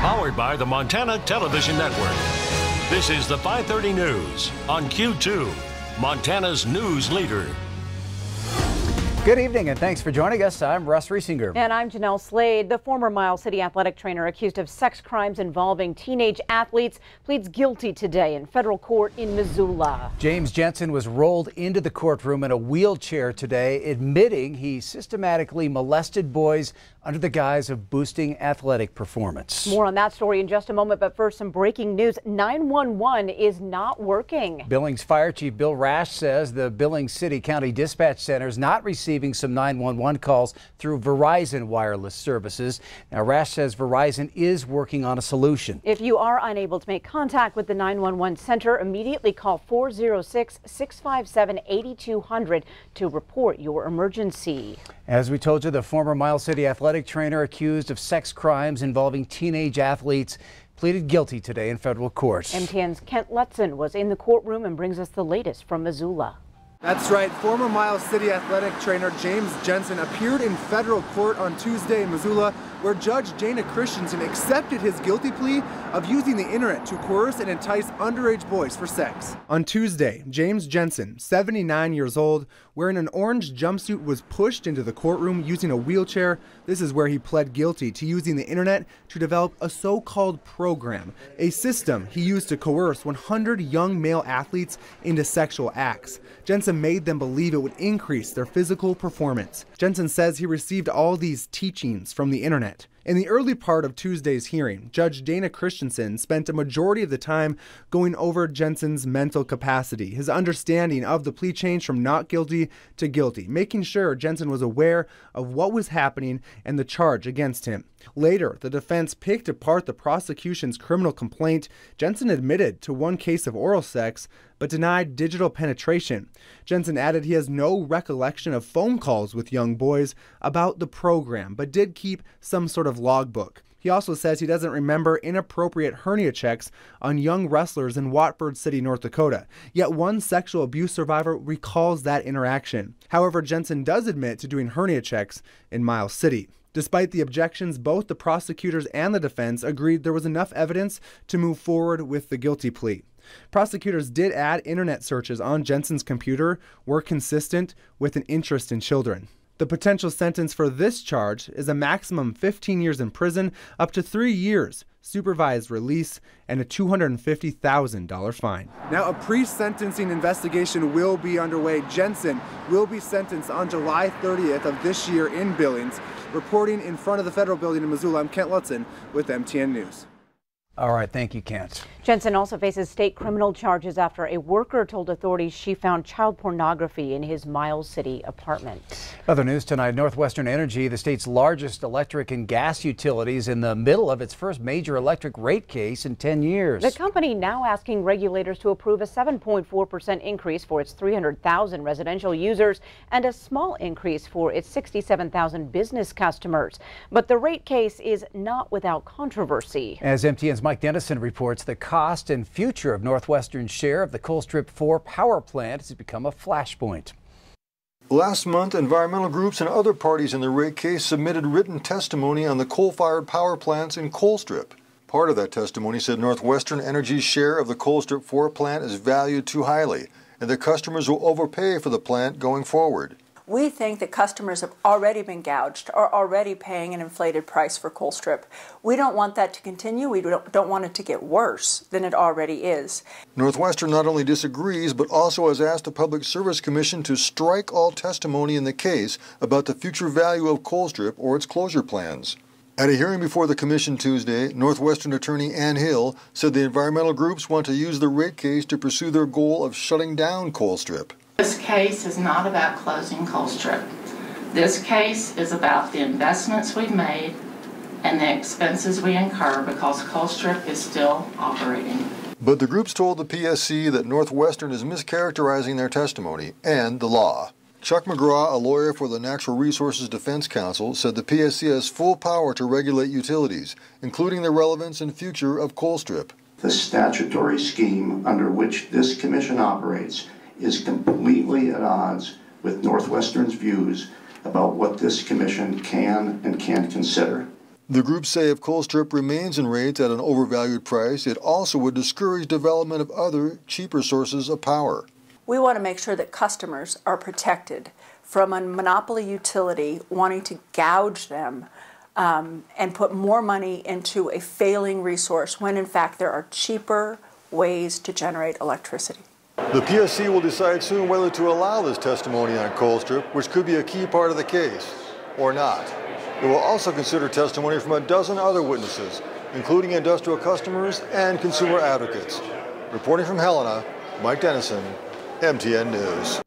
Powered by the Montana Television Network. This is the 530 News on Q2, Montana's news leader. Good evening and thanks for joining us. I'm Russ Riesinger. And I'm Jeanelle Slade. The former Miles City athletic trainer accused of sex crimes involving teenage athletes pleads guilty today in federal court in Missoula. James Jensen was rolled into the courtroom in a wheelchair today, admitting he systematically molested boys under the guise of boosting athletic performance. More on that story in just a moment, but first some breaking news. 911 is not working. Billings Fire Chief Bill Rash says the Billings City County Dispatch Center is not receiving some 911 calls through Verizon wireless services. Now, Rash says Verizon is working on a solution. If you are unable to make contact with the 911 center, immediately call 406-657-8200 to report your emergency. As we told you, the former Miles City athletic trainer accused of sex crimes involving teenage athletes pleaded guilty today in federal court. MTN's Kent Lutzen was in the courtroom and brings us the latest from Missoula. That's right. Former Miles City athletic trainer James Jensen appeared in federal court on Tuesday in Missoula, where Judge Dana Christensen accepted his guilty plea of using the internet to coerce and entice underage boys for sex. On Tuesday, James Jensen, 79 years old, wearing an orange jumpsuit, was pushed into the courtroom using a wheelchair. This is where he pled guilty to using the internet to develop a so-called program, a system he used to coerce 100 young male athletes into sexual acts. Jensen made them believe it would increase their physical performance. Jensen says he received all these teachings from the internet. In the early part of Tuesday's hearing, Judge Dana Christensen spent a majority of the time going over Jensen's mental capacity, his understanding of the plea change from not guilty to guilty, making sure Jensen was aware of what was happening and the charge against him. Later, the defense picked apart the prosecution's criminal complaint. Jensen admitted to one case of oral sex, but denied digital penetration. Jensen added he has no recollection of phone calls with young boys about the program, but did keep some sort of logbook. He also says he doesn't remember inappropriate hernia checks on young wrestlers in Watford City, North Dakota. Yet one sexual abuse survivor recalls that interaction. However, Jensen does admit to doing hernia checks in Miles City. Despite the objections, both the prosecutors and the defense agreed there was enough evidence to move forward with the guilty plea. Prosecutors did add internet searches on Jensen's computer were consistent with an interest in children. The potential sentence for this charge is a maximum 15 years in prison, up to 3 years, supervised release, and a $250,000 fine. Now, a pre-sentencing investigation will be underway. Jensen will be sentenced on July 30th of this year in Billings. Reporting in front of the federal building in Missoula, I'm Kent Lutzen with MTN News. All right, thank you, Kent. Jensen also faces state criminal charges after a worker told authorities she found child pornography in his Miles City apartment. Other news tonight, Northwestern Energy, the state's largest electric and gas utility, is in the middle of its first major electric rate case in 10 years. The company now asking regulators to approve a 7.4% increase for its 300,000 residential users and a small increase for its 67,000 business customers. But the rate case is not without controversy. As MTN's Mike Dennison reports, the cost and future of Northwestern's share of the Colstrip 4 power plant has become a flashpoint. Last month, environmental groups and other parties in the rate case submitted written testimony on the coal-fired power plants in Colstrip. Part of that testimony said Northwestern Energy's share of the Colstrip 4 plant is valued too highly, and that customers will overpay for the plant going forward. We think that customers have already been gouged, are already paying an inflated price for Colstrip. We don't want that to continue. We don't want it to get worse than it already is. Northwestern not only disagrees, but also has asked the Public Service Commission to strike all testimony in the case about the future value of Colstrip or its closure plans. At a hearing before the commission Tuesday, Northwestern attorney Ann Hill said the environmental groups want to use the rate case to pursue their goal of shutting down Colstrip. This case is not about closing Colstrip. This case is about the investments we've made and the expenses we incur because Colstrip is still operating. But the groups told the PSC that Northwestern is mischaracterizing their testimony and the law. Chuck McGraw, a lawyer for the Natural Resources Defense Council, said the PSC has full power to regulate utilities, including the relevance and future of Colstrip. The statutory scheme under which this commission operates is completely at odds with Northwestern's views about what this commission can and can't consider. The groups say if Colstrip remains in rates at an overvalued price, it also would discourage development of other, cheaper sources of power. We want to make sure that customers are protected from a monopoly utility wanting to gouge them and put more money into a failing resource when in fact there are cheaper ways to generate electricity. The PSC will decide soon whether to allow this testimony on Colstrip, which could be a key part of the case, or not. It will also consider testimony from a dozen other witnesses, including industrial customers and consumer advocates. Reporting from Helena, Mike Dennison, MTN News.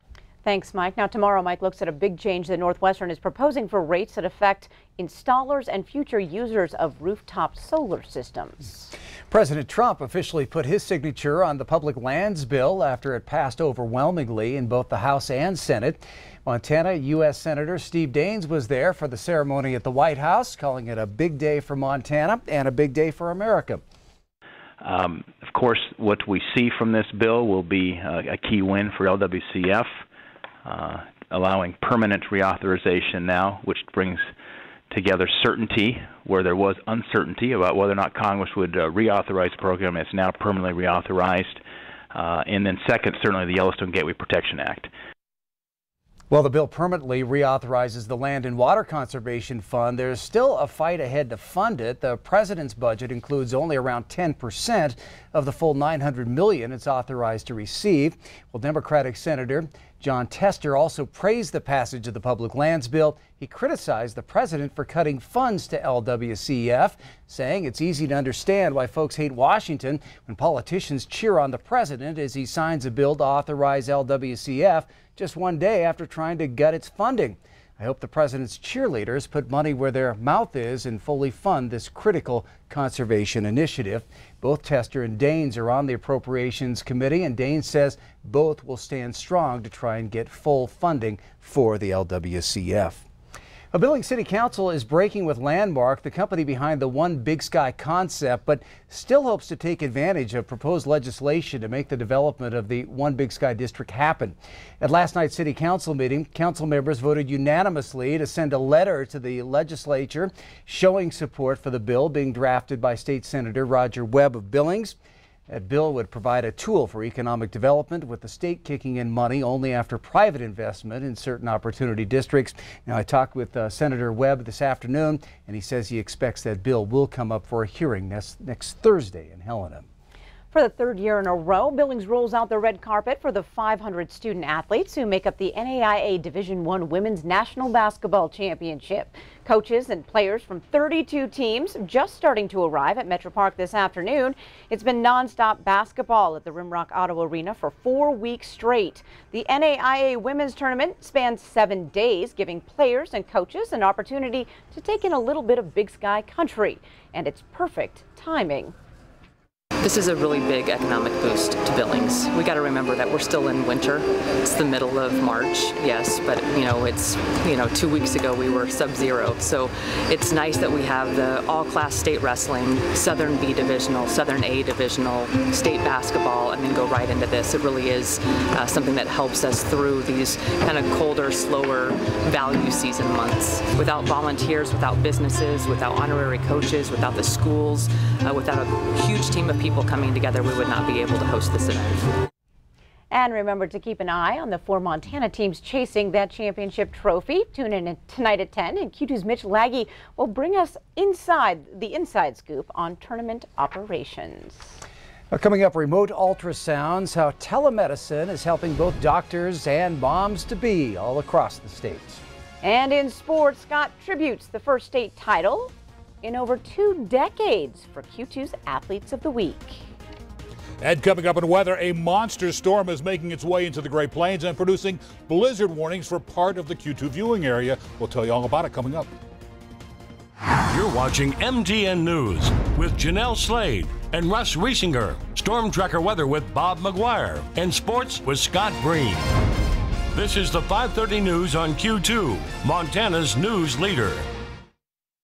Thanks, Mike. Now, tomorrow, Mike looks at a big change that Northwestern is proposing for rates that affect installers and future users of rooftop solar systems. President Trump officially put his signature on the public lands bill after it passed overwhelmingly in both the House and Senate. Montana U.S. Senator Steve Daines was there for the ceremony at the White House, calling it a big day for Montana and a big day for America. Of course, what we see from this bill will be a key win for LWCF, allowing permanent reauthorization now, which brings together certainty where there was uncertainty about whether or not Congress would reauthorize the program. It's now permanently reauthorized. And then second, certainly the Yellowstone Gateway Protection Act. Well, the bill permanently reauthorizes the Land and Water Conservation Fund. There's still a fight ahead to fund it. The president's budget includes only around 10% of the full $900 million it's authorized to receive. Well, Democratic Senator Jon Tester also praised the passage of the public lands bill. He criticized the president for cutting funds to LWCF, saying it's easy to understand why folks hate Washington when politicians cheer on the president as he signs a bill to authorize LWCF just one day after trying to gut its funding. I hope the president's cheerleaders put money where their mouth is and fully fund this critical conservation initiative. Both Tester and Daines are on the Appropriations Committee, and Daines says both will stand strong to try and get full funding for the LWCF. A Billings City Council is breaking with Landmark, the company behind the One Big Sky concept, but still hopes to take advantage of proposed legislation to make the development of the One Big Sky district happen. At last night's City Council meeting, council members voted unanimously to send a letter to the legislature showing support for the bill being drafted by State Senator Roger Webb of Billings. That bill would provide a tool for economic development, with the state kicking in money only after private investment in certain opportunity districts. Now, I talked with Senator Webb this afternoon, and he says he expects that bill will come up for a hearing next Thursday in Helena. For the third year in a row, Billings rolls out the red carpet for the 500 student athletes who make up the NAIA Division I Women's National Basketball Championship. Coaches and players from 32 teams just starting to arrive at Metro Park this afternoon. It's been nonstop basketball at the Rimrock Auto Arena for 4 weeks straight. The NAIA Women's Tournament spans 7 days, giving players and coaches an opportunity to take in a little bit of Big Sky country. And it's perfect timing. This is a really big economic boost to Billings. We got to remember that we're still in winter. It's the middle of March, yes, but it's 2 weeks ago we were sub-zero. So it's nice that we have the all-class state wrestling, Southern B divisional, Southern A divisional, state basketball, and then go right into this. It really is something that helps us through these kind of colder, slower value season months. Without volunteers, without businesses, without honorary coaches, without the schools, without a huge team of people coming together, we would not be able to host this event. And remember to keep an eye on the 4 Montana teams chasing that championship trophy. Tune in tonight at 10, and Q2's Mitch Laggy will bring us the inside scoop on tournament operations. Coming up, remote ultrasounds, how telemedicine is helping both doctors and moms-to-be all across the state. And in sports, Scott tributes the first state title in over 2 decades for Q2's Athletes of the Week. And coming up in weather, a monster storm is making its way into the Great Plains and producing blizzard warnings for part of the Q2 viewing area. We'll tell you all about it coming up. You're watching MTN News with Jeanelle Slade and Russ Riesinger. Storm Tracker weather with Bob McGuire. And sports with Scott Breen. This is the 5:30 news on Q2, Montana's news leader.